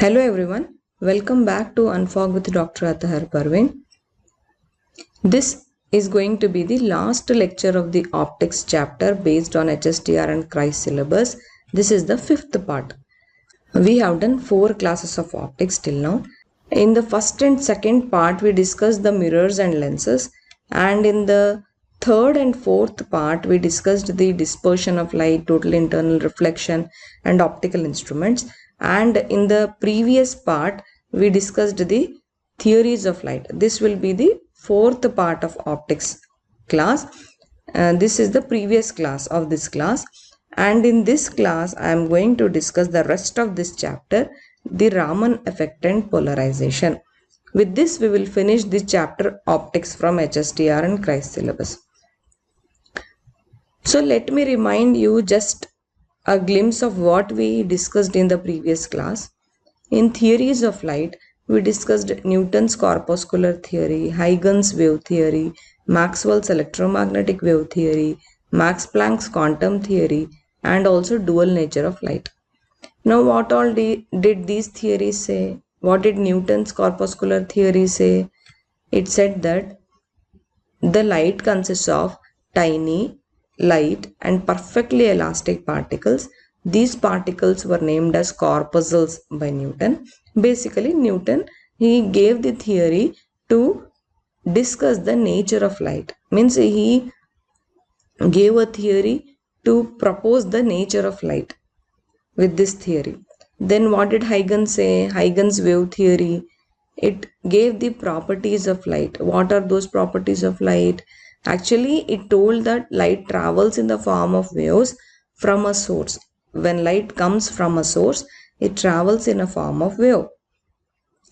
Hello everyone, welcome back to Unfog with Dr. Atahar Parveen. This is going to be the last lecture of the optics chapter based on HSTR and KREIS syllabus. This is the fifth part. We have done 4 classes of optics till now. In the first and second part, we discussed the mirrors and lenses, and in the third and fourth part, we discussed the dispersion of light, total internal reflection, and optical instruments. And in the previous part, we discussed the theories of light. This will be the fourth part of optics class. This is the previous class of this class. And in this class, I am going to discuss the rest of this chapter, the Raman effect and polarization. With this, we will finish this chapter optics from HSTR and KREIS syllabus. So let me remind you just a glimpse of what we discussed in the previous class. In theories of light, we discussed Newton's corpuscular theory, Huygens wave theory, Maxwell's electromagnetic wave theory, Max Planck's quantum theory, and also dual nature of light. Now, what all did these theories say? What did Newton's corpuscular theory say? It said that the light consists of tiny, light and perfectly elastic particles. These particles were named as corpuscles by Newton. Basically, Newton, he gave the theory to discuss the nature of light. Means he gave a theory to propose the nature of light with this theory. Then what did Huygens say? Huygens wave theory. It gave the properties of light. What are those properties of light? Actually, it told that light travels in the form of waves from a source. When light comes from a source, it travels in a form of wave.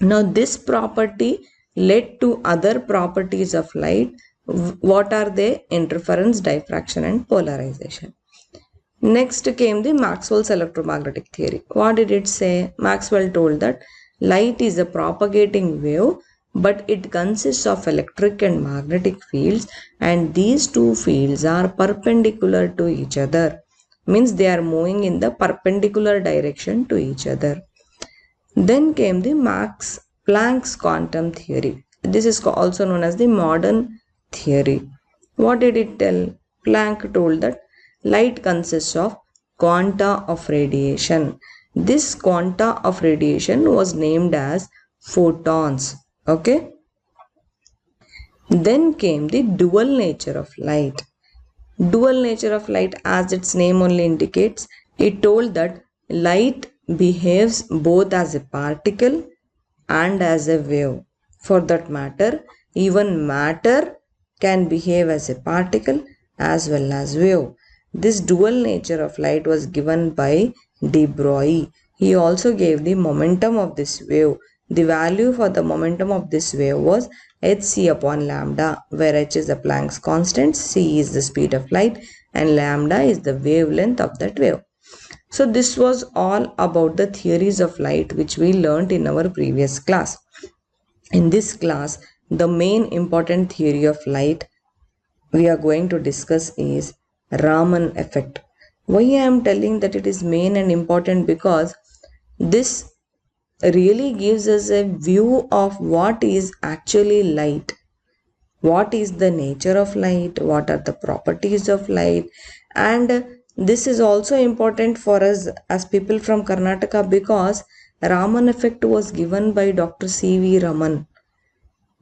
Now, this property led to other properties of light. What are they? Interference, diffraction, and polarization. Next came the Maxwell's electromagnetic theory. What did it say? Maxwell told that light is a propagating wave, but it consists of electric and magnetic fields, and these two fields are perpendicular to each other. Means they are moving in the perpendicular direction to each other. Then came the Max Planck's quantum theory. This is also known as the modern theory. What did it tell? Planck told that light consists of quanta of radiation. This quanta of radiation was named as photons. Okay. Then came the dual nature of light. Dual nature of light, as its name only indicates, it told that light behaves both as a particle and as a wave. For that matter, even matter can behave as a particle as well as wave. This dual nature of light was given by de Broglie. He also gave the momentum of this wave. The value for the momentum of this wave was hc upon lambda, where h is the Planck's constant, c is the speed of light, and lambda is the wavelength of that wave. So this was all about the theories of light which we learnt in our previous class. In this class, the main important theory of light we are going to discuss is Raman effect. Why I am telling that it is main and important? Because this really gives us a view of what is actually light. What is the nature of light? What are the properties of light? And this is also important for us as people from Karnataka, because Raman effect was given by Dr. C.V. Raman.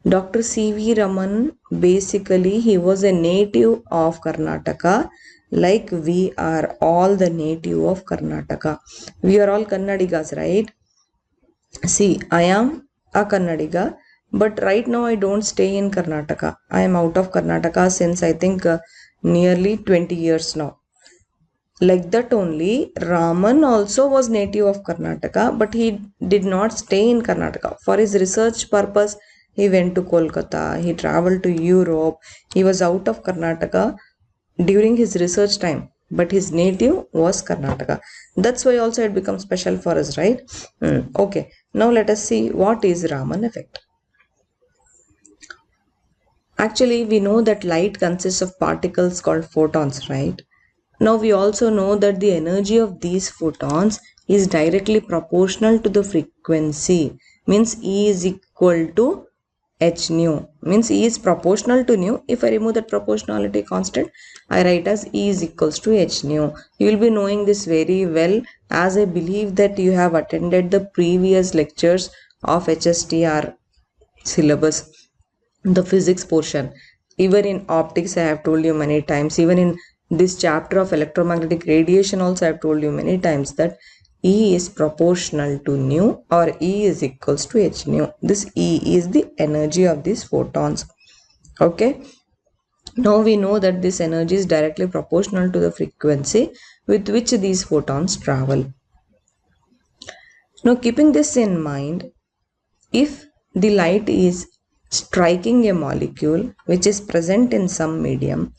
Dr. C.V. Raman, basically he was a native of Karnataka, like we are all the native of Karnataka. We are all Kannadigas, right? See, I am a Kannadiga, but right now I don't stay in Karnataka. I am out of Karnataka since I think nearly 20 years now. Like that only, Raman also was native of Karnataka, but he did not stay in Karnataka. For his research purpose, he went to Kolkata, he traveled to Europe, he was out of Karnataka during his research time, but his native was Karnataka. That's why also it becomes special for us, right? Okay, now let us see what is Raman effect. Actually, we know that light consists of particles called photons, right? Now we also know that the energy of these photons is directly proportional to the frequency, means E is equal to h nu, means E is proportional to nu. If I remove that proportionality constant, I write as E is equals to h nu. You will be knowing this very well, as I believe that you have attended the previous lectures of HSTR syllabus, the physics portion. Even in optics I have told you many times, even in this chapter of electromagnetic radiation also I have told you many times that E is proportional to nu, or E is equals to h nu. This E is the energy of these photons. Okay. Now we know that this energy is directly proportional to the frequency with which these photons travel. Now keeping this in mind, if the light is striking a molecule which is present in some medium,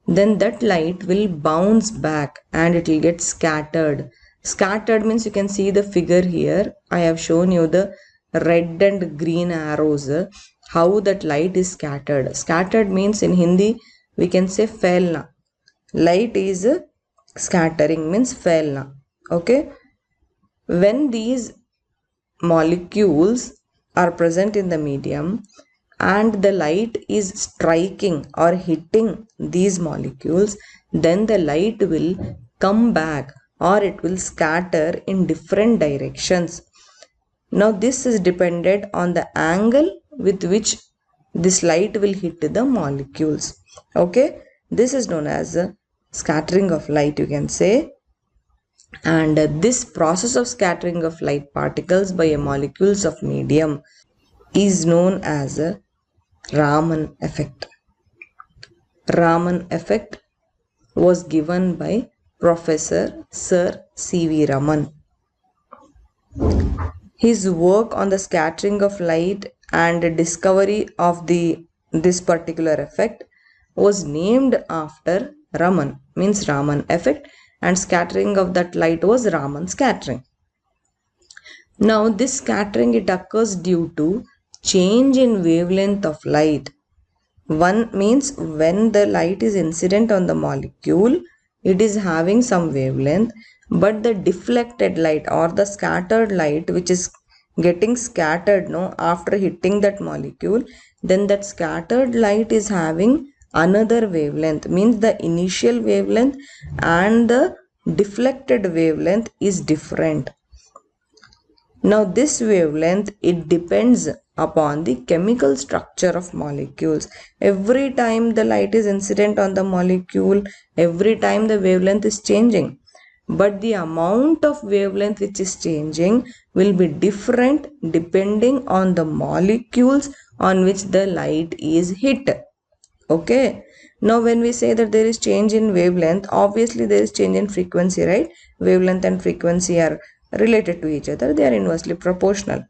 then that light will bounce back and it will get scattered. Scattered means you can see the figure here. I have shown you the red and green arrows, how that light is scattered. Scattered means in Hindi we can say phailna. Light is scattering means phailna. Okay. When these molecules are present in the medium and the light is striking or hitting these molecules, then the light will come back or it will scatter in different directions. Now this is dependent on the angle with which this light will hit the molecules. Okay, this is known as scattering of light, you can say. And this process of scattering of light particles by molecules of medium is known as a Raman effect. Raman effect was given by Professor Sir C.V. Raman. His work on the scattering of light and discovery of this particular effect was named after Raman, means Raman effect, and scattering of that light was Raman scattering. Now this scattering, it occurs due to change in wavelength of light. One means when the light is incident on the molecule, it is having some wavelength, but the deflected light or the scattered light which is getting scattered after hitting that molecule, then that scattered light is having another wavelength, means the initial wavelength and the deflected wavelength is different. Now this wavelength, it depends upon the chemical structure of molecules. Every time the light is incident on the molecule, every time the wavelength is changing, but the amount of wavelength which is changing will be different depending on the molecules on which the light is hit. Okay. Now when we say that there is change in wavelength, obviously there is change in frequency, right? Wavelength and frequency are related to each other. They are inversely proportional.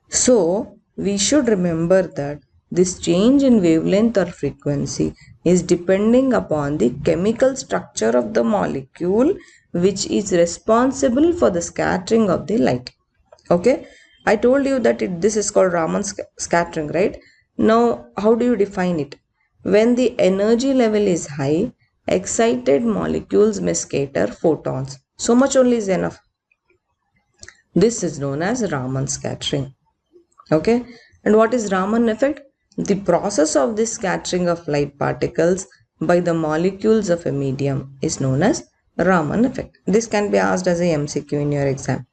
So we should remember that this change in wavelength or frequency is depending upon the chemical structure of the molecule which is responsible for the scattering of the light. Okay. I told you that this is called Raman scattering, right? Now how do you define it? When the energy level is high, excited molecules may scatter photons. So much only is enough. This is known as Raman scattering. Okay. And what is Raman effect? The process of this scattering of light particles by the molecules of a medium is known as Raman effect. This can be asked as a MCQ in your exam.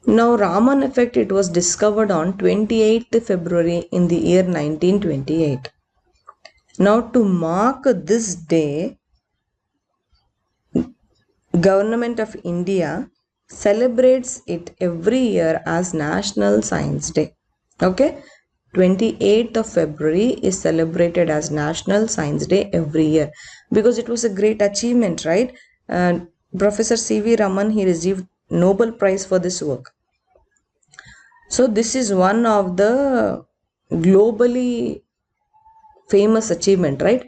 Now Raman effect, it was discovered on 28th February in the year 1928. Now to mark this day, Government of India celebrates it every year as National Science Day. Okay, 28th of February is celebrated as National Science Day every year because it was a great achievement, right? Professor C.V. Raman, he received Nobel Prize for this work. So this is one of the globally famous achievement, right?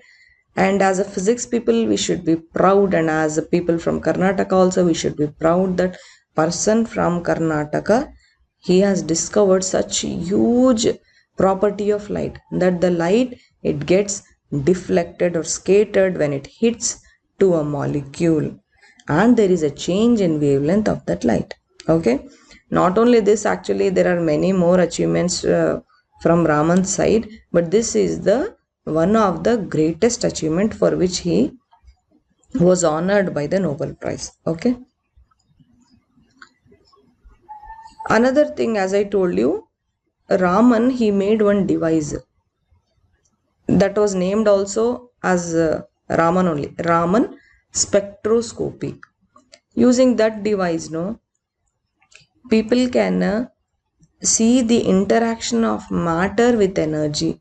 And as a physics people, we should be proud, and as a people from Karnataka also, we should be proud that person from Karnataka, he has discovered such huge property of light, that the light, it gets deflected or scattered when it hits to a molecule. and there is a change in wavelength of that light. Okay, not only this, actually there are many more achievements from Raman's side, but this is the one of the greatest achievement for which he was honored by the Nobel Prize. Okay, another thing, as I told you, Raman, he made one device that was named also as Raman only, Raman spectroscopy. Using that device, people can see the interaction of matter with energy.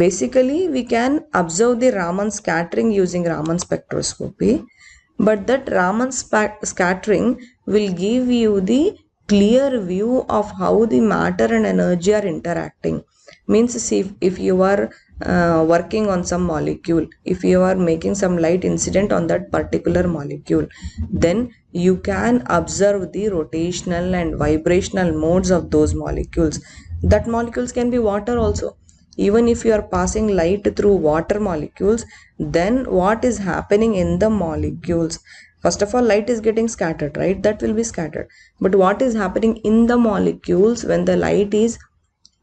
Basically, we can observe the Raman scattering using Raman spectroscopy, but that Raman scattering will give you the clear view of how the matter and energy are interacting. Means, see, if you are working on some molecule, if you are making some light incident on that particular molecule, then you can observe the rotational and vibrational modes of those molecules. That molecules can be water also. Even if you are passing light through water molecules, then what is happening in the molecules? First of all, light is getting scattered, right? That will be scattered. But what is happening in the molecules when the light is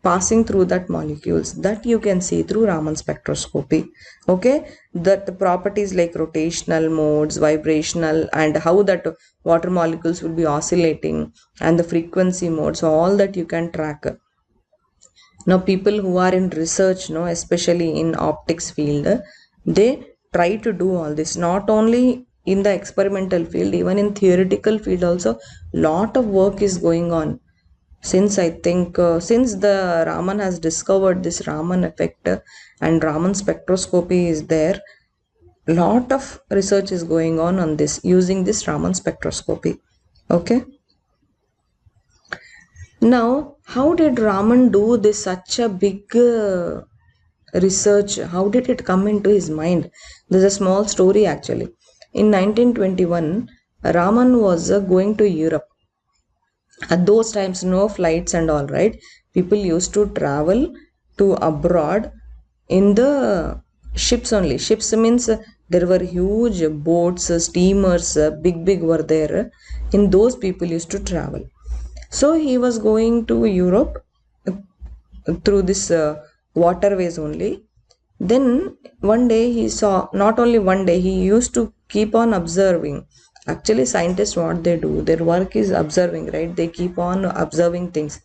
passing through that molecules, that you can see through Raman spectroscopy. Okay, that the properties like rotational modes, vibrational, and how that water molecules will be oscillating, and the frequency modes, all that you can track. Now people who are in research, especially in optics field, they try to do all this, not only in the experimental field, even in theoretical field also lot of work is going on. Since I think since the Raman has discovered this Raman effect and Raman spectroscopy is there, lot of research is going on this using this Raman spectroscopy. Okay, now how did Raman do this such a big research? How did it come into his mind? There's a small story actually. In 1921, Raman was going to Europe. At those times, no flights and all, right? People used to travel to abroad in the ships only. Ships means there were huge boats, steamers, big were there. In those people used to travel. So he was going to Europe through this waterways only. Then one day he saw, not only one day, he used to keep on observing. Actually, scientists, what they do, their work is observing, right? They keep on observing things.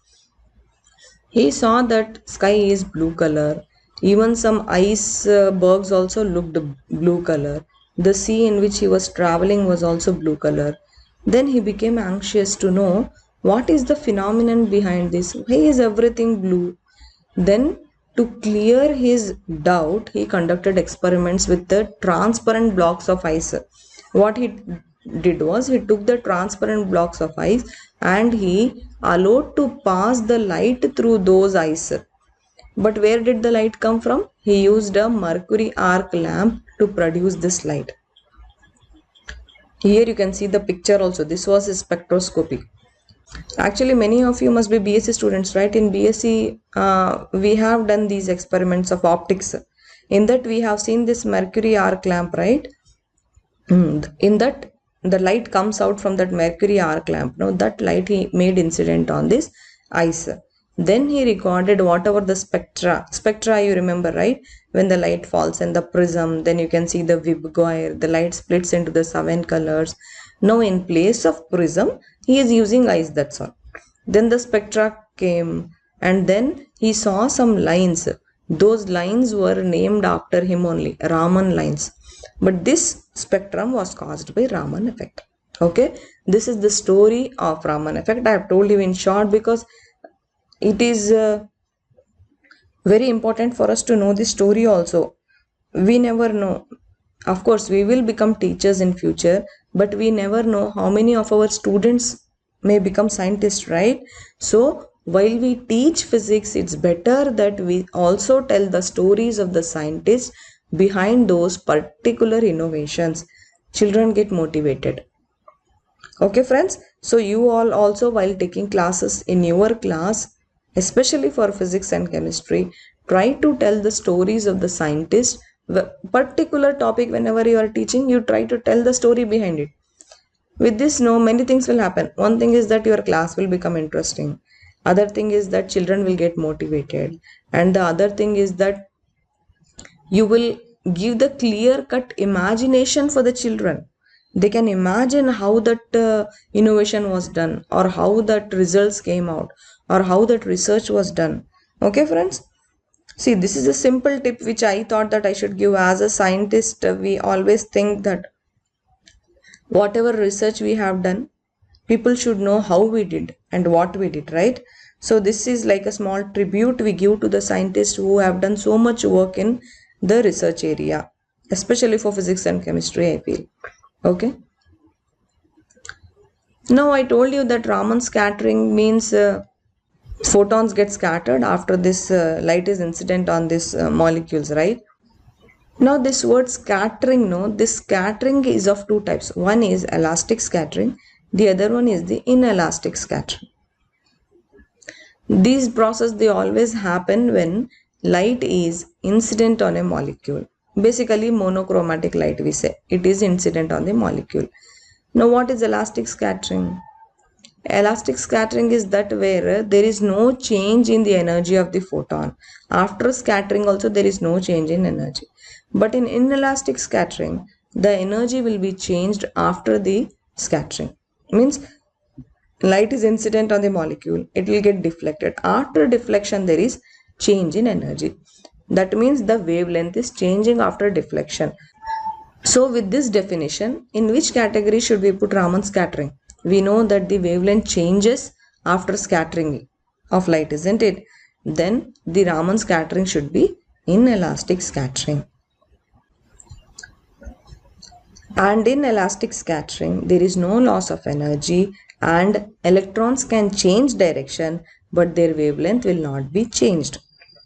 He saw that sky is blue color. Even some icebergs also looked blue color. The sea in which he was traveling was also blue color. Then he became anxious to know what is the phenomenon behind this. Why is everything blue? Then, to clear his doubt, he conducted experiments with the transparent blocks of ice. What he did was, he took the transparent blocks of ice and he allowed to pass the light through those ice. But where did the light come from? He used a mercury arc lamp to produce this light. Here you can see the picture also. This was his spectroscopy. Actually, many of you must be BSc students, right? In BSc, we have done these experiments of optics. In that, we have seen this mercury arc lamp, right? In that, the light comes out from that mercury arc lamp. Now, that light he made incident on this ice. Then he recorded whatever the spectra you remember, right? When the light falls in the prism, then you can see the Vibgire, the light splits into the 7 colors. Now in place of prism, he is using ice, that's all. Then the spectra came and then he saw some lines. Those lines were named after him only, Raman lines. But this spectrum was caused by Raman effect. Okay, this is the story of Raman effect. I have told you in short because it is very important for us to know this story also. We never know. Of course, we will become teachers in future, but we never know how many of our students may become scientists, right? So, while we teach physics, it's better that we also tell the stories of the scientists behind those particular innovations. Children get motivated. Okay, friends? So, you all also, while taking classes in your class, especially for physics and chemistry, try to tell the stories of the scientists particular topic, whenever you are teaching, you try to tell the story behind it. With this, many things will happen. One thing is that your class will become interesting. Other thing is that children will get motivated. And the other thing is that you will give the clear cut imagination for the children. They can imagine how that innovation was done, or how that results came out, or how that research was done. Okay, friends? See, this is a simple tip which I thought that I should give. As a scientist, we always think that whatever research we have done, people should know how we did and what we did, right? So this is like a small tribute we give to the scientists who have done so much work in the research area, especially for physics and chemistry, I feel. Okay. Now I told you that Raman scattering means photons get scattered after this light is incident on these molecules, right? Now this word scattering, this scattering is of two types. One is elastic scattering, the other one is the inelastic scattering. These processes, they always happen when light is incident on a molecule. Basically monochromatic light, we say. It is incident on the molecule. Now what is elastic scattering? Elastic scattering is that where there is no change in the energy of the photon. After scattering also there is no change in energy. But in inelastic scattering, the energy will be changed after the scattering. Means light is incident on the molecule, it will get deflected. After deflection there is change in energy. That means the wavelength is changing after deflection. So with this definition, in which category should we put Raman scattering? We know that the wavelength changes after scattering of light, isn't it? Then the Raman scattering should be inelastic scattering. And in elastic scattering, there is no loss of energy and electrons can change direction, but their wavelength will not be changed.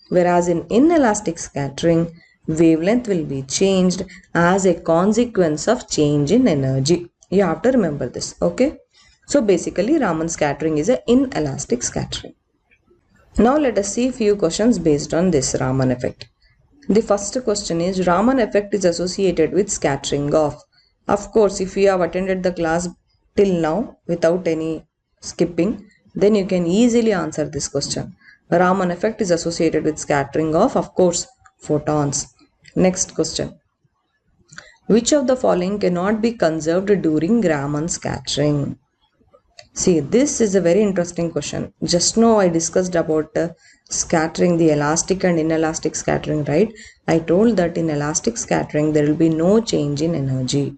Whereas in inelastic scattering, wavelength will be changed as a consequence of change in energy. You have to remember this, okay? So basically Raman scattering is an inelastic scattering. Now let us see few questions based on this Raman effect. The first question is, Raman effect is associated with scattering of. Of course, if you have attended the class till now without any skipping, then you can easily answer this question. The Raman effect is associated with scattering of course, photons. Next question. Which of the following cannot be conserved during Raman scattering? See, this is a very interesting question. Just now I discussed about scattering, the elastic and inelastic scattering, right? I told that in elastic scattering there will be no change in energy.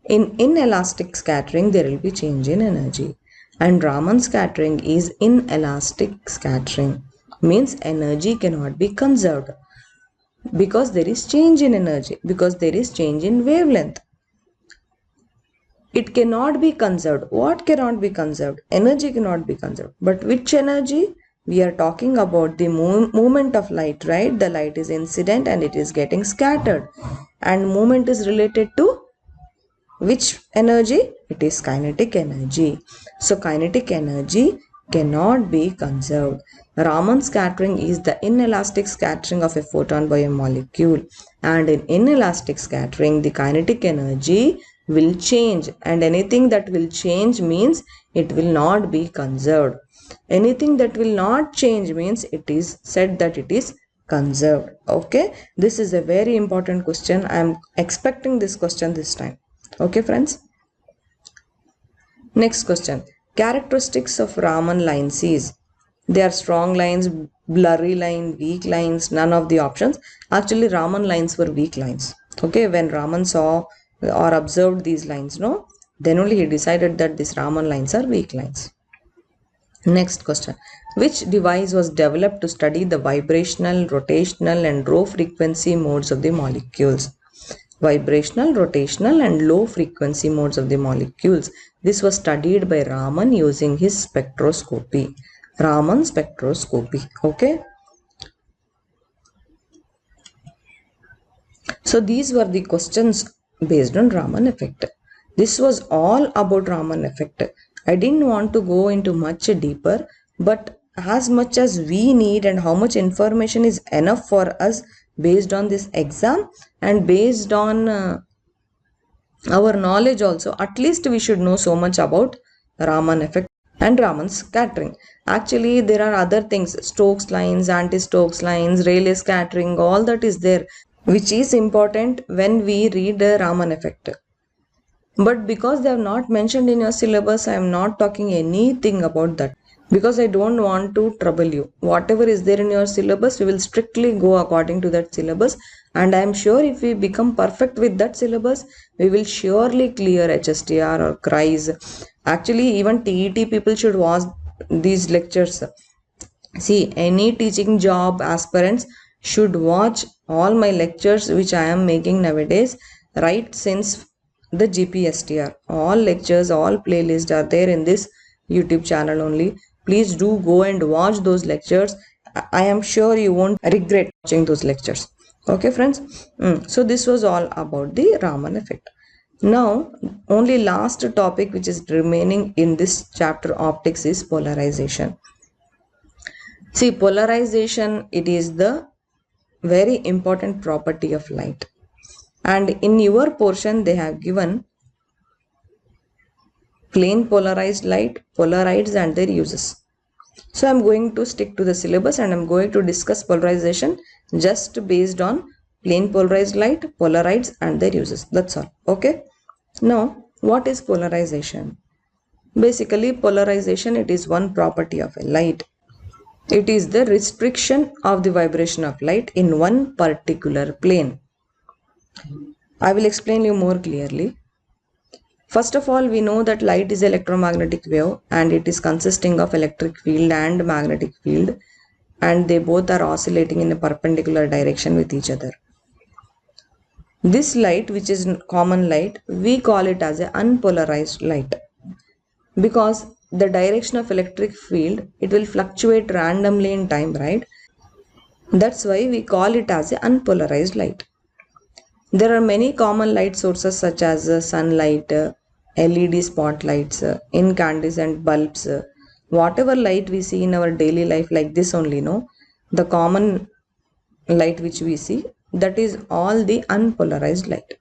In inelastic scattering there will be change in energy. And Raman scattering is inelastic scattering. Means energy cannot be conserved. Because there is change in energy. Because there is change in wavelength. It cannot be conserved. What cannot be conserved? Energy cannot be conserved. But which energy? We are talking about the movement of light, right? The light is incident and it is getting scattered. And movement is related to which energy? It is kinetic energy. So kinetic energy cannot be conserved. Raman scattering is the inelastic scattering of a photon by a molecule. And in inelastic scattering, the kinetic energy will change, and anything that will change means it will not be conserved. Anything that will not change means it is said that it is conserved. Okay, this is a very important question. I am expecting this question this time. Okay, friends. Next question. Characteristics of Raman lines is, they are strong lines, blurry line, weak lines, none of the options. Actually Raman lines were weak lines. Okay, when Raman saw or observed these lines, then only he decided that these Raman lines are weak lines. Next question. Which device was developed to study the vibrational, rotational and low frequency modes of the molecules? Vibrational, rotational and low frequency modes of the molecules. This was studied by Raman using his spectroscopy. Raman spectroscopy. Okay. So these were the questions based on Raman effect. This was all about Raman effect. I didn't want to go into much deeper, but as much as we need and how much information is enough for us, based on this exam and based on our knowledge also, at least we should know so much about Raman effect and Raman scattering. Actually, there are other things, Stokes lines, anti-Stokes lines, Rayleigh scattering, all that is there, which is important when we read the Raman effect. But because they have not mentioned in your syllabus, I am not talking anything about that. Because I don't want to trouble you. Whatever is there in your syllabus, we will strictly go according to that syllabus. And I am sure if we become perfect with that syllabus, we will surely clear HSTR or KREIS. Actually, even TET people should watch these lectures. See, any teaching job aspirants should watch all my lectures which I am making nowadays, right since the GPSTR. All lectures, all playlists are there in this YouTube channel only. Please do go and watch those lectures. I am sure you won't regret watching those lectures. Okay, friends. So this was all about the Raman effect. Now, only last topic which is remaining in this chapter optics is polarization. See, polarization, it is the very important property of light. And in your portion, they have given plain polarized light, polarides and their uses. So I'm going to stick to the syllabus and I'm going to discuss polarization just based on plain polarized light, polarides and their uses. That's all. Okay. Now, what is polarization? Basically, polarization, it is one property of a light. It is the restriction of the vibration of light in one particular plane. I will explain you more clearly. First of all, we know that light is electromagnetic wave and it is consisting of electric field and magnetic field, and they both are oscillating in a perpendicular direction with each other. This light, which is common light, we call it as a unpolarized light because the direction of electric field, it will fluctuate randomly in time, right? That's why we call it as a unpolarized light. There are many common light sources such as sunlight, LED spotlights, incandescent bulbs, whatever light we see in our daily life, like this only, no? The common light which we see, that is all the unpolarized light.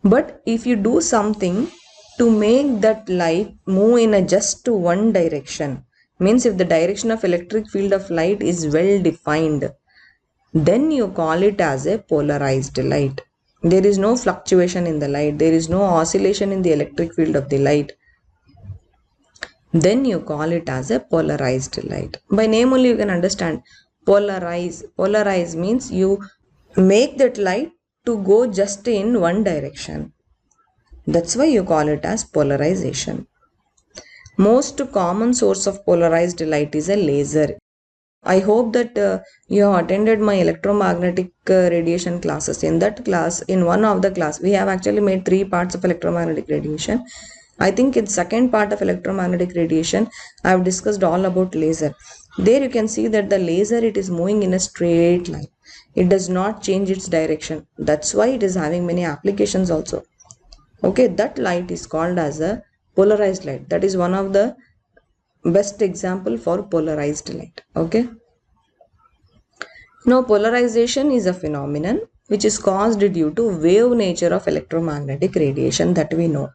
But if you do something to make that light move in a just one direction, means if the direction of electric field of light is well defined, then you call it as a polarized light. There is no fluctuation in the light, there is no oscillation in the electric field of the light. Then you call it as a polarized light. By name only you can understand. Polarize. Polarize means you make that light to go just in one direction. That's why you call it as polarization. Most common source of polarized light is a laser. I hope that you have attended my electromagnetic radiation classes. In that class, in one of the class, we have actually made 3 parts of electromagnetic radiation. I think in second part of electromagnetic radiation, I have discussed all about laser. There you can see that the laser, it is moving in a straight line. It does not change its direction. That's why it is having many applications also. Okay, that light is called as a polarized light. That is one of the best example for polarized light. Okay. Now, polarization is a phenomenon which is caused due to wave nature of electromagnetic radiation that we know.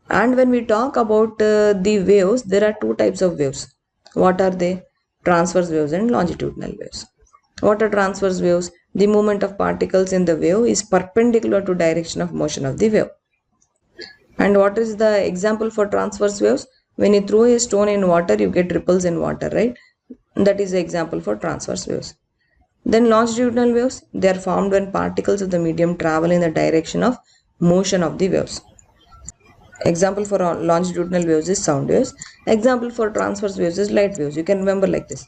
And when we talk about the waves, there are 2 types of waves. What are they? Transverse waves and longitudinal waves. What are transverse waves? The movement of particles in the wave is perpendicular to direction of motion of the wave. And what is the example for transverse waves? When you throw a stone in water, you get ripples in water, right? That is the example for transverse waves. Then longitudinal waves, they are formed when particles of the medium travel in the direction of motion of the waves. Example for longitudinal waves is sound waves. Example for transverse waves is light waves. You can remember like this.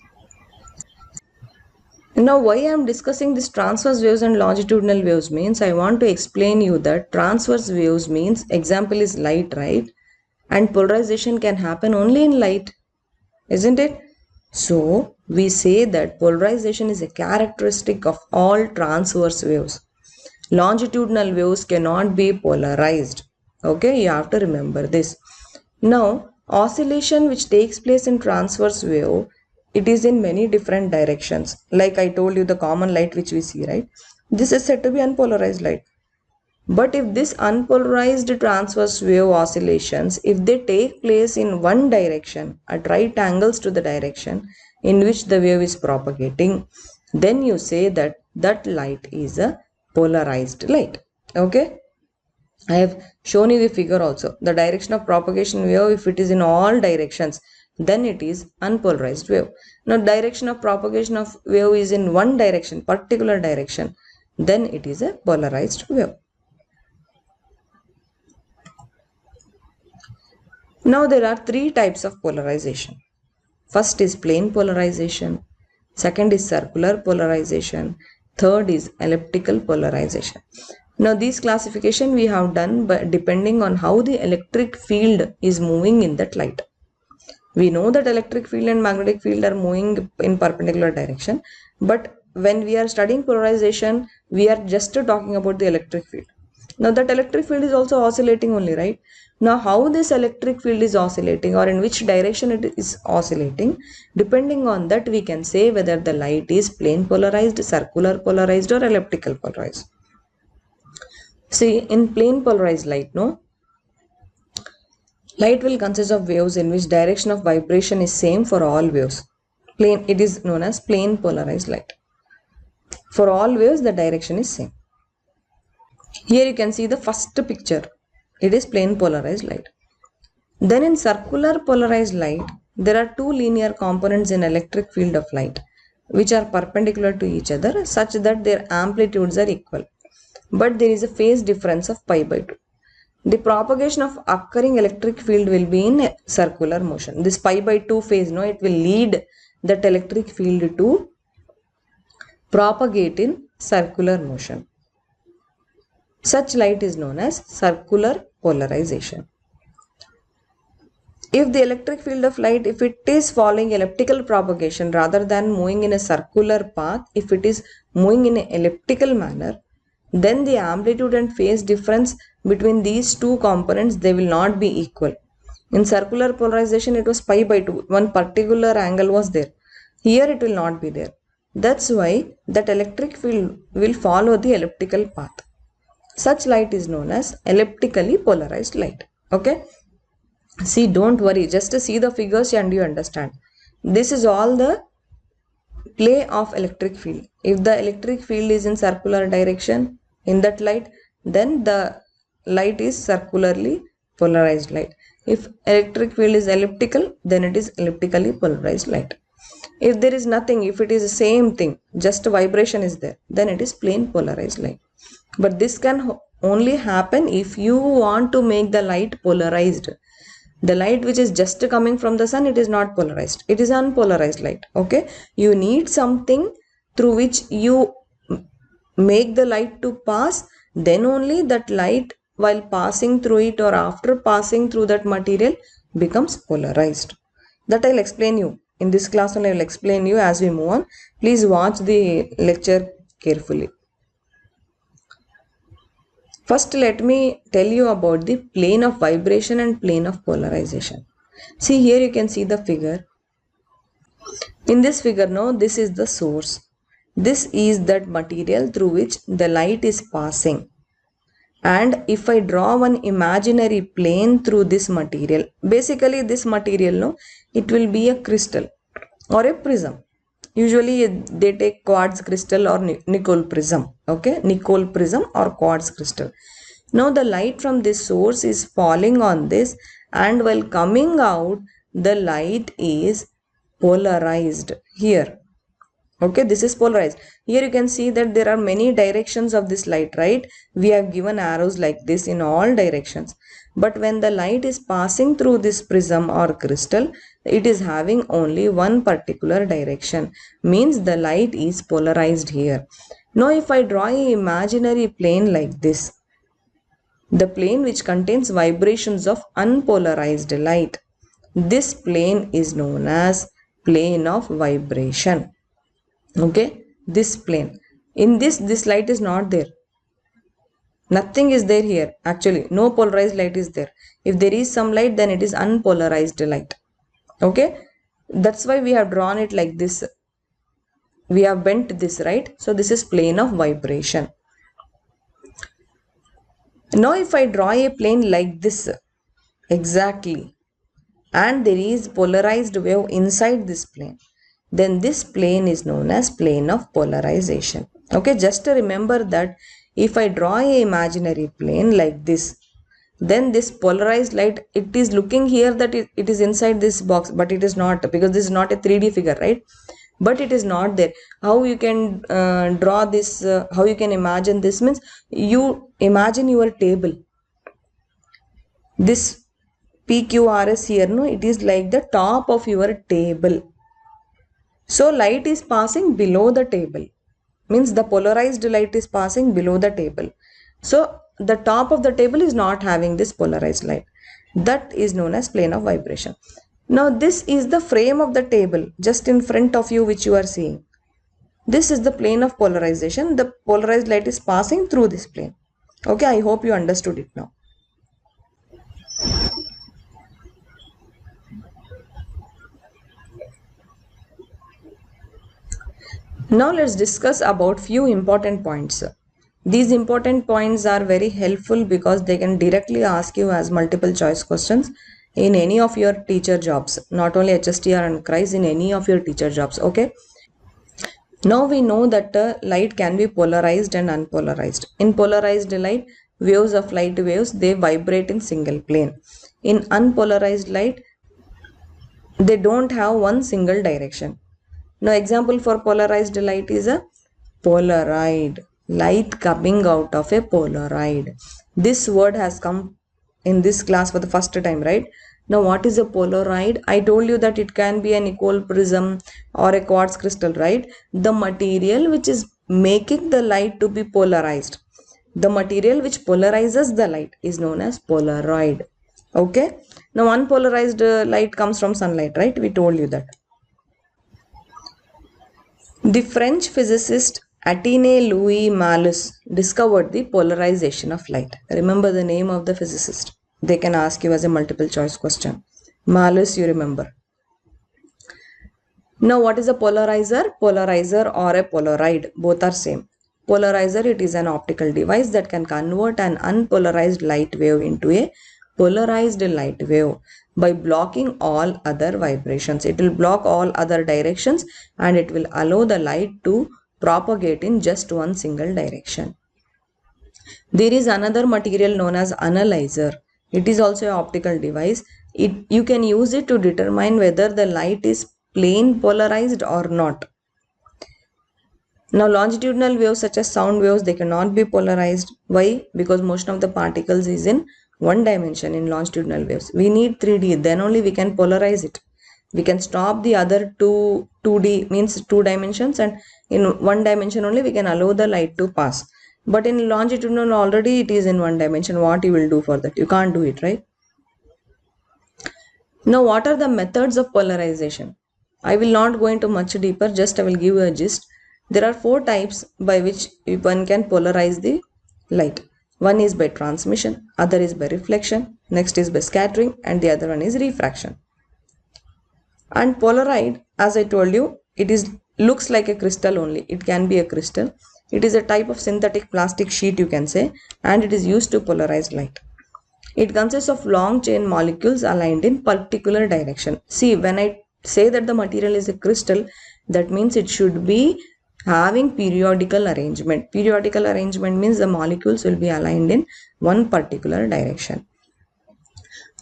Now, why I am discussing this transverse waves and longitudinal waves means I want to explain you that transverse waves means example is light, right? And polarization can happen only in light, isn't it? So, we say that polarization is a characteristic of all transverse waves. Longitudinal waves cannot be polarized. Okay, you have to remember this. Now, oscillation which takes place in transverse wave it is in many different directions. Like I told you, the common light which we see, right? This is said to be unpolarized light. But if this unpolarized transverse wave oscillations, if they take place in one direction at right angles to the direction in which the wave is propagating, then you say that that light is a polarized light. Okay, I have shown you the figure also. The direction of propagation wave, if it is in all directions, then it is unpolarized wave. Now direction of propagation of wave is in one direction, particular direction, then it is a polarized wave. Now there are three types of polarization. First is plane polarization, second is circular polarization, third is elliptical polarization. Now this classification we have done by depending on how the electric field is moving in that light. We know that electric field and magnetic field are moving in perpendicular direction, but when we are studying polarization, we are just talking about the electric field. Now that electric field is also oscillating only, right? Now how this electric field is oscillating or in which direction it is oscillating, depending on that we can say whether the light is plane polarized, circular polarized or elliptical polarized. See, in plane polarized light, light will consist of waves in which direction of vibration is same for all waves. It is known as plane polarized light. For all waves the direction is same. Here you can see the first picture. It is plane polarized light. Then in circular polarized light, there are two linear components in electric field of light which are perpendicular to each other such that their amplitudes are equal. But there is a phase difference of pi by 2. The propagation of occurring electric field will be in circular motion. This pi by 2 phase, it will lead that electric field to propagate in circular motion. Such light is known as circular polarization. If the electric field of light, if it is following elliptical propagation rather than moving in a circular path, if it is moving in an elliptical manner, then the amplitude and phase difference between these two components, they will not be equal. In circular polarization, it was pi by 2. One particular angle was there. Here it will not be there. That's why that electric field will follow the elliptical path. Such light is known as elliptically polarized light. Okay. See, don't worry. Just see the figures and you understand. This is all the play of electric field. If the electric field is in circular direction in that light, then the light is circularly polarized light. If electric field is elliptical, then it is elliptically polarized light. If there is nothing, if it is the same thing, just vibration is there, then it is plane polarized light. But this can only happen if you want to make the light polarized. The light which is just coming from the sun, it is not polarized. It is unpolarized light. Okay. You need something through which you make the light to pass. Then only that light while passing through it or after passing through that material becomes polarized. That I'll explain you. In this class only I will explain you as we move on. Please watch the lecture carefully. First, let me tell you about the plane of vibration and plane of polarization. See, here you can see the figure. In this figure, this is the source. This is that material through which the light is passing. And if I draw one imaginary plane through this material, basically this material, it will be a crystal or a prism. Usually they take quartz crystal or nickel prism. Okay, nickel prism or quartz crystal. Now the light from this source is falling on this, and while coming out, the light is polarized here. Okay, this is polarized. Here you can see that there are many directions of this light, right? We have given arrows like this in all directions. But when the light is passing through this prism or crystal, it is having only one particular direction. Means the light is polarized here. Now if I draw an imaginary plane like this, the plane which contains vibrations of unpolarized light, this plane is known as plane of vibration. Okay, this plane. In this light is not there. Nothing is there here. Actually, no polarized light is there. If there is some light, then it is unpolarized light. Okay. That's why we have drawn it like this. We have bent this, right? So this is plane of vibration. Now if I draw a plane like this, exactly, and there is polarized wave inside this plane, then this plane is known as plane of polarization. Okay, just to remember that if I draw a imaginary plane like this, then this polarized light, it is looking here that it is inside this box, but it is not, because this is not a 3D figure, right? But it is not there. How you can draw this, how you can imagine this means, you imagine your table. This PQRS here, no, it is like the top of your table. So light is passing below the table, means the polarized light is passing below the table. So the top of the table is not having this polarized light. That is known as plane of vibration. Now this is the frame of the table just in front of you, which you are seeing. This is the plane of polarization. The polarized light is passing through this plane. Okay, I hope you understood it now. Now let's discuss about few important points. These important points are very helpful because they can directly ask you as multiple choice questions in any of your teacher jobs, not only HSTR and KREIS, in any of your teacher jobs. Okay. Now we know that light can be polarized and unpolarized. In polarized light, waves of light waves, they vibrate in single plane. In unpolarized light, they don't have one single direction. Now example for polarized light is a Polaroid. Light coming out of a Polaroid. This word has come in this class for the first time, right? Now what is a Polaroid? I told you that it can be an equal prism or a quartz crystal, right? The material which is making the light to be polarized. The material which polarizes the light is known as Polaroid. Okay. Now unpolarized light comes from sunlight, right? We told you that. The French physicist Attine Louis Malus discovered the polarization of light. Remember the name of the physicist. They can ask you as a multiple choice question. Malus, you remember. Now what is a polarizer? Polarizer or a Polaroid, both are same. Polarizer, it is an optical device that can convert an unpolarized light wave into a polarized light wave by blocking all other vibrations. It will block all other directions and it will allow the light to propagate in just one single direction. There is another material known as analyzer. It is also an optical device. You can use it to determine whether the light is plane polarized or not. Now longitudinal waves such as sound waves, they cannot be polarized. Why? Because motion of the particles is in one dimension in longitudinal waves. We need 3D, then only we can polarize it. We can stop the other 2D, means 2 dimensions, and in one dimension only we can allow the light to pass. But in longitudinal already it is in one dimension. What you will do for that? You can't do it, right? Now what are the methods of polarization? I will not go into much deeper, just I will give you a gist. There are 4 types by which one can polarize the light. One is by transmission, other is by reflection, next is by scattering, and the other one is refraction. And Polaroid, as I told you, it is looks like a crystal only. It can be a crystal. It is a type of synthetic plastic sheet, you can say, and it is used to polarize light. It consists of long chain molecules aligned in particular direction. See, when I say that the material is a crystal, that means it should be having periodical arrangement. Periodical arrangement means the molecules will be aligned in one particular direction.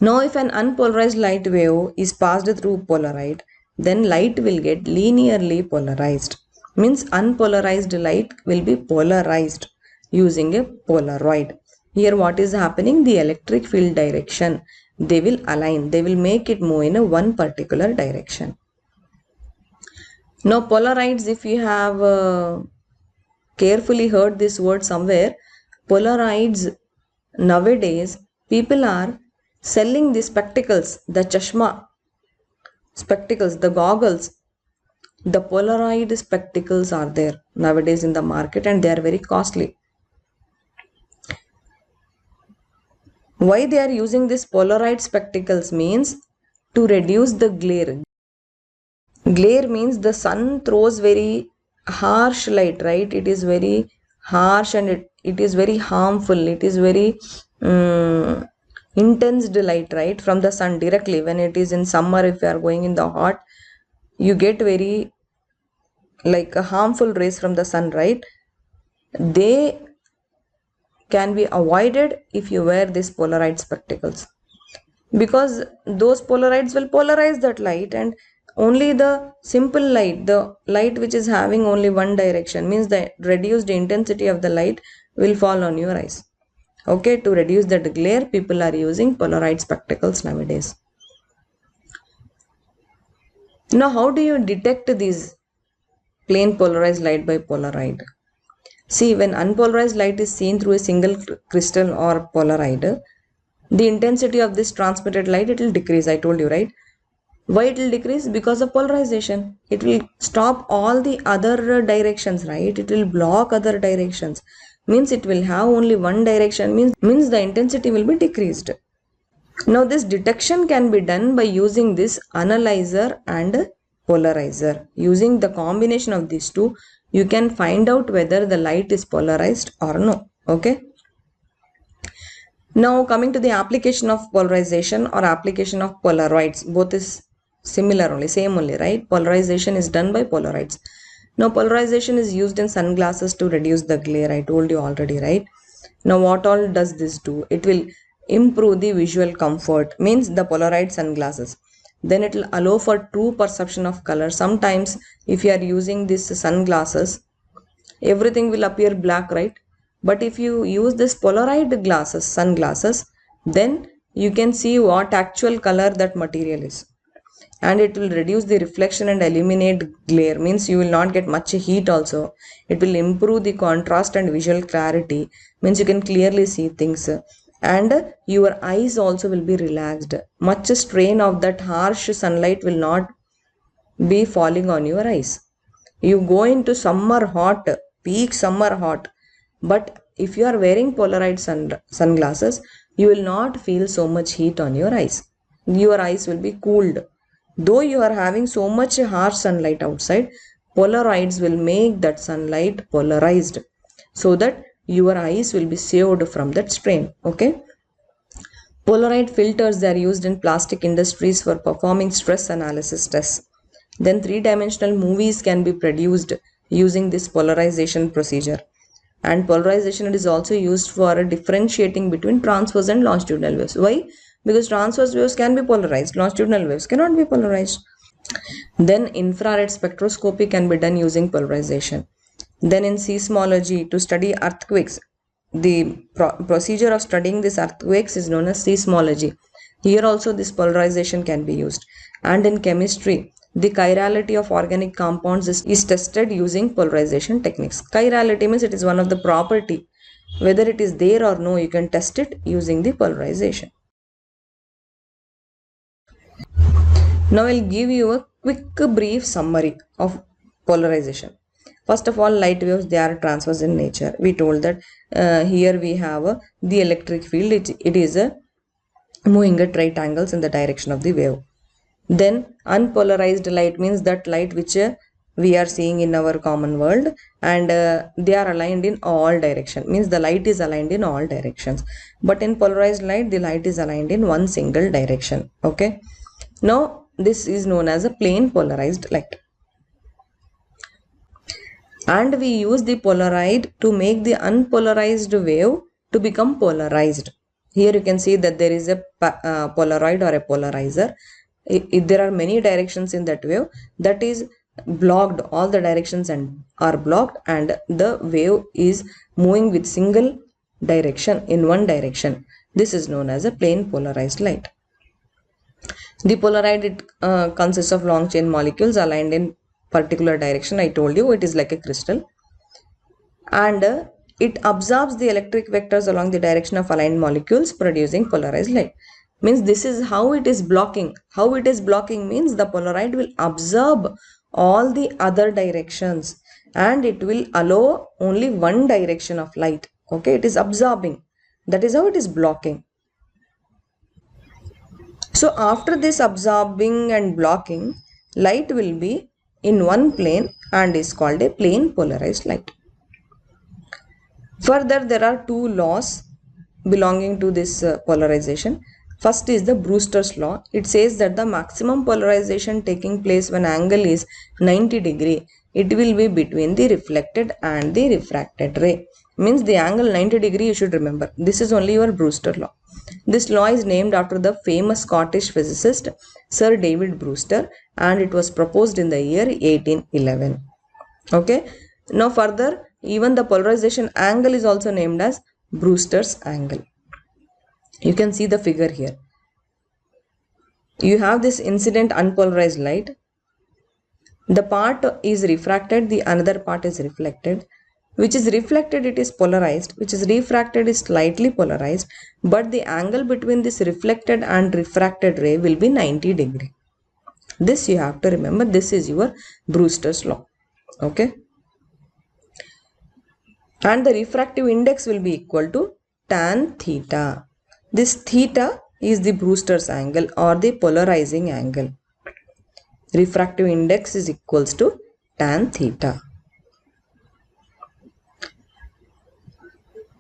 Now if an unpolarized light wave is passed through Polaroid, then light will get linearly polarized. Means unpolarized light will be polarized using a Polaroid. Here what is happening? The electric field direction, they will align, they will make it move in a one particular direction. Now Polaroids, if you have carefully heard this word somewhere, Polaroids, nowadays people are selling the spectacles, the chashma spectacles, the goggles. The Polaroid spectacles are there nowadays in the market and they are very costly. Why they are using this Polaroid spectacles means to reduce the glare. Glare means the sun throws very harsh light, right? It is very harsh and it is very harmful. It is very intense light, right? From the sun directly. When it is in summer, if you are going in the hot, you get very like a harmful rays from the sun, right? They can be avoided if you wear these polarized spectacles, because those polarides will polarize that light, and only the simple light, the light which is having only one direction, means the reduced intensity of the light will fall on your eyes. Okay, to reduce that glare, people are using polarized spectacles nowadays. Now, how do you detect these plain polarized light by Polaroid? See, when unpolarized light is seen through a single crystal or Polaroid, the intensity of this transmitted light, it will decrease. I told you, right? Why it will decrease? Because of polarization. It will stop all the other directions, right? It will block other directions. Means it will have only one direction. Means the intensity will be decreased. Now this detection can be done by using this analyzer and polarizer. Using the combination of these two, you can find out whether the light is polarized or no. Okay. Now coming to the application of polarization or application of Polaroids, both is similar only, same only, right? Polarization is done by Polaroids. Now polarization is used in sunglasses to reduce the glare. I told you already, right? Now what all does this do? It will improve the visual comfort, means the polarized sunglasses. Then it will allow for true perception of color. Sometimes if you are using these sunglasses, everything will appear black, right? But if you use this polarized glasses, sunglasses, then you can see what actual color that material is, and it will reduce the reflection and eliminate glare, means you will not get much heat. Also it will improve the contrast and visual clarity, means you can clearly see things, and your eyes also will be relaxed. Much strain of that harsh sunlight will not be falling on your eyes. You go into summer hot, peak summer hot, but if you are wearing polarized sunglasses, you will not feel so much heat on your eyes. Your eyes will be cooled. Though you are having so much harsh sunlight outside, Polaroids will make that sunlight polarized, so that your eyes will be saved from that strain. Okay. Polaroid filters, they are used in plastic industries for performing stress analysis tests. Then three-dimensional movies can be produced using this polarization procedure. And polarization is also used for differentiating between transverse and longitudinal waves. Why? Because transverse waves can be polarized, longitudinal waves cannot be polarized. Then infrared spectroscopy can be done using polarization. Then in seismology, to study earthquakes, the procedure of studying these earthquakes is known as seismology. Here also this polarization can be used. And in chemistry, the chirality of organic compounds is tested using polarization techniques. Chirality means it is one of the property. Whether it is there or no, you can test it using the polarization. Now I'll give you a quick brief summary of polarization. First of all, light waves, they are transverse in nature. We told that here we have the electric field. It is moving at right angles in the direction of the wave. Then unpolarized light means that light which we are seeing in our common world, and they are aligned in all directions, means the light is aligned in all directions. But in polarized light, the light is aligned in one single direction. Okay. Now this is known as a plain polarized light. And we use the polaroid to make the unpolarized wave to become polarized. Here you can see that there is a polaroid or a polarizer. There are many directions in that wave, that is blocked, all the directions and are blocked, and the wave is moving with single direction in one direction. This is known as a plain polarized light. The polaroid consists of long chain molecules aligned in particular direction. I told you it is like a crystal, and it absorbs the electric vectors along the direction of aligned molecules, producing polarized light. Means this is how it is blocking. How it is blocking means the polaroid will absorb all the other directions, and it will allow only one direction of light. Okay, it is absorbing. That is how it is blocking. So after this absorbing and blocking, light will be in one plane and is called a plane polarized light. Further, there are two laws belonging to this polarization. First is the Brewster's law. It says that the maximum polarization taking place when angle is 90 degree, it will be between the reflected and the refracted ray. Means the angle 90 degree, you should remember. This is only your Brewster law. This law is named after the famous Scottish physicist Sir David Brewster, and it was proposed in the year 1811. Okay. Now further, even the polarization angle is also named as Brewster's angle. You can see the figure here. You have this incident unpolarized light. The part is refracted, the another part is reflected. Which is reflected, it is polarized. Which is refracted is slightly polarized. But the angle between this reflected and refracted ray will be 90 degree. This you have to remember. This is your Brewster's law. Okay. And the refractive index will be equal to tan theta. This theta is the Brewster's angle or the polarizing angle. Refractive index is equals to tan theta.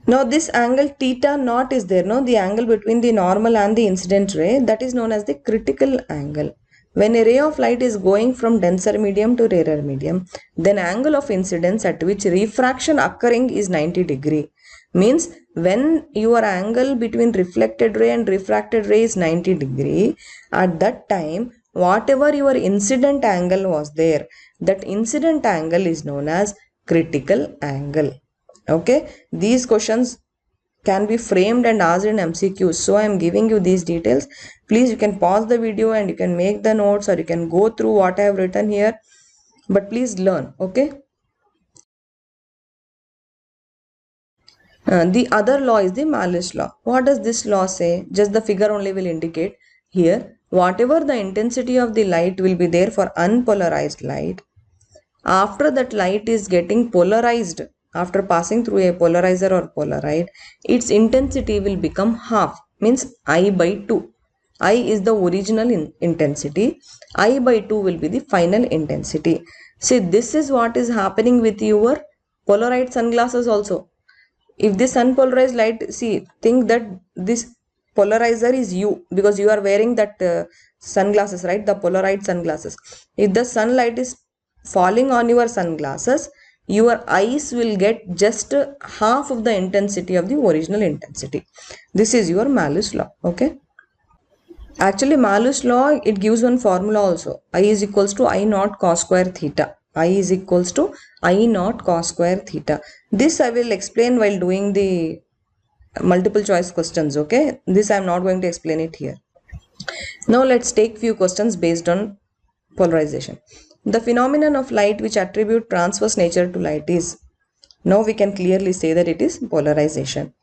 Now this angle theta naught is there, no? The angle between the normal and the incident ray, that is known as the critical angle. When a ray of light is going from denser medium to rarer medium, then angle of incidence at which refraction occurring is 90 degree. Means when your angle between reflected ray and refracted ray is 90 degree, at that time whatever your incident angle was there, that incident angle is known as critical angle. Okay, these questions can be framed and asked in MCQs. So I am giving you these details. Please, you can pause the video and you can make the notes, or you can go through what I have written here. But please learn. Okay. The other law is the Malus law. What does this law say? Just the figure only will indicate here. Whatever the intensity of the light will be there for unpolarized light, after that light is getting polarized, after passing through a polarizer or polaride, its intensity will become half, means I by 2. I is the original intensity. I by 2 will be the final intensity. See, this is what is happening with your polarized sunglasses also. If this unpolarized light, see, think that this polarizer is you, because you are wearing that sunglasses, right? The polarized sunglasses. If the sunlight is falling on your sunglasses, your eyes will get just half of the intensity of the original intensity. This is your Malus law. Okay. Actually, Malus law, it gives one formula also. I is equals to I naught cos square theta. I is equals to I naught cos square theta. This I will explain while doing the multiple choice questions. Okay. This I am not going to explain it here. Now let's take few questions based on polarization. The phenomenon of light which attribute transverse nature to light is, now we can clearly say that it is polarization.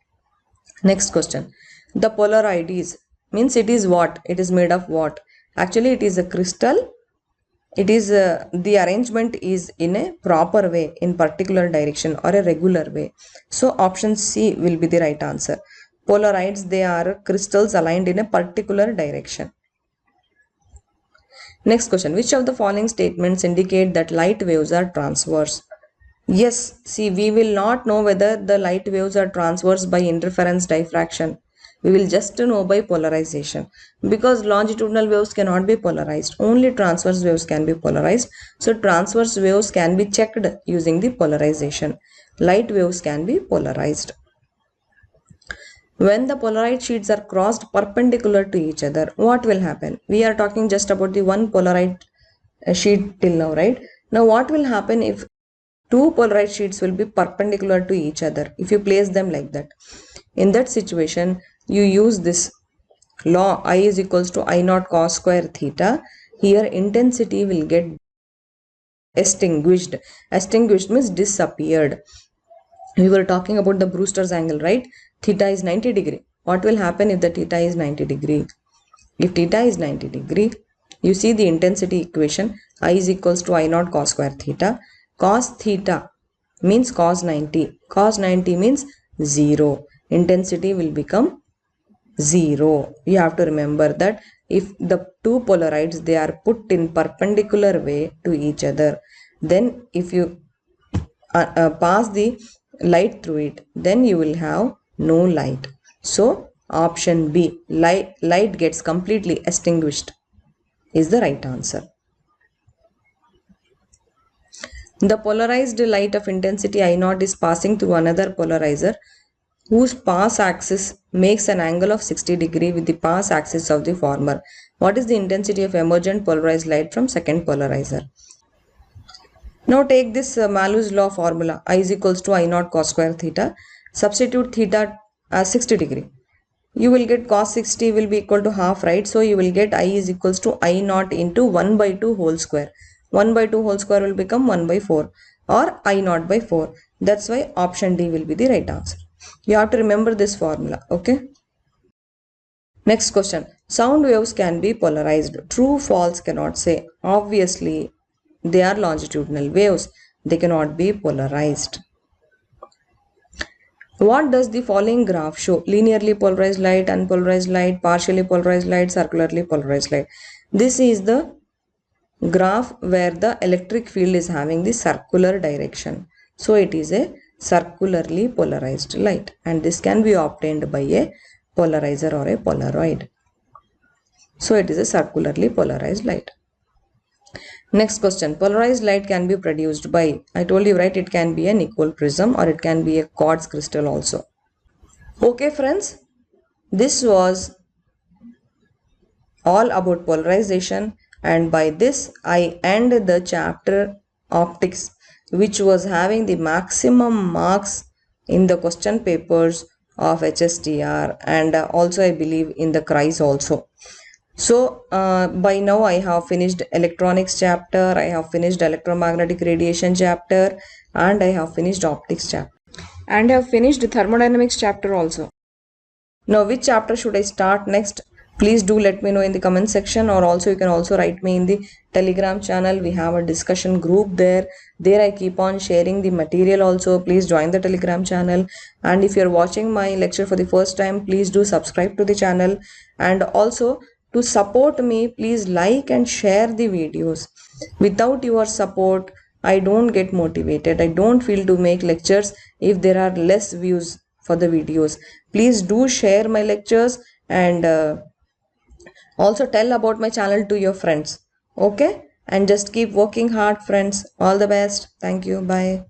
Next question. The Polaroids means it is what? It is made of what? Actually, it is a crystal. It is the arrangement is in a proper way, in particular direction or a regular way. So option C will be the right answer. Polaroids, they are crystals aligned in a particular direction. Next question. Which of the following statements indicate that light waves are transverse? Yes, see, we will not know whether the light waves are transverse by interference diffraction. We will just know by polarization, because longitudinal waves cannot be polarized. Only transverse waves can be polarized. So transverse waves can be checked using the polarization. Light waves can be polarized. When the Polaroid sheets are crossed perpendicular to each other, what will happen? We are talking just about the one Polaroid sheet till now, right? Now what will happen if two Polaroid sheets will be perpendicular to each other, if you place them like that? In that situation, you use this law, I is equals to I naught cos square theta. Here intensity will get extinguished. Extinguished means disappeared. We were talking about the Brewster's angle, right? Theta is 90 degree. What will happen if the theta is 90 degree? If theta is 90 degree, you see the intensity equation, I is equals to I naught cos square theta. Cos theta means cos 90. Cos 90 means 0. Intensity will become 0. You have to remember that if the two polarides, they are put in perpendicular way to each other, then if you pass the light through it, then you will have no light. So option B, light gets completely extinguished, is the right answer. The polarized light of intensity I0 is passing through another polarizer whose pass axis makes an angle of 60 degree with the pass axis of the former. What is the intensity of emergent polarized light from second polarizer? Now take this Malus law formula, I is equals to I0 cos square theta. Substitute theta as 60 degree. You will get cos 60 will be equal to half, right? So you will get I is equals to I0 into 1 by 2 whole square. 1 by 2 whole square will become 1 by 4 or I0 by 4. That's why option D will be the right answer. You have to remember this formula, okay? Next question. Sound waves can be polarized. True, false, cannot say. Obviously, they are longitudinal waves. They cannot be polarized. What does the following graph show? Linearly polarized light, unpolarized light, partially polarized light, circularly polarized light. This is the graph where the electric field is having the circular direction. So it is a circularly polarized light, and this can be obtained by a polarizer or a Polaroid. So it is a circularly polarized light. Next question. Polarized light can be produced by, I told you, right, it can be a nickel prism or it can be a quartz crystal also. Okay friends, this was all about polarization, and by this I end the chapter optics, which was having the maximum marks in the question papers of HSTR and also I believe in the KREIS also. So by now I have finished electronics chapter, I have finished electromagnetic radiation chapter, and I have finished optics chapter, and I have finished thermodynamics chapter also. Now which chapter should I start next? Please do let me know in the comment section, or also you can also write me in the Telegram channel. We have a discussion group there. There I keep on sharing the material also. Please join the Telegram channel. And if you're watching my lecture for the first time, please do subscribe to the channel. And also to support me, please like and share the videos. Without your support, I don't get motivated. I don't feel to make lectures if there are less views for the videos. Please do share my lectures and also tell about my channel to your friends. Okay? And just keep working hard, friends. All the best. Thank you. Bye.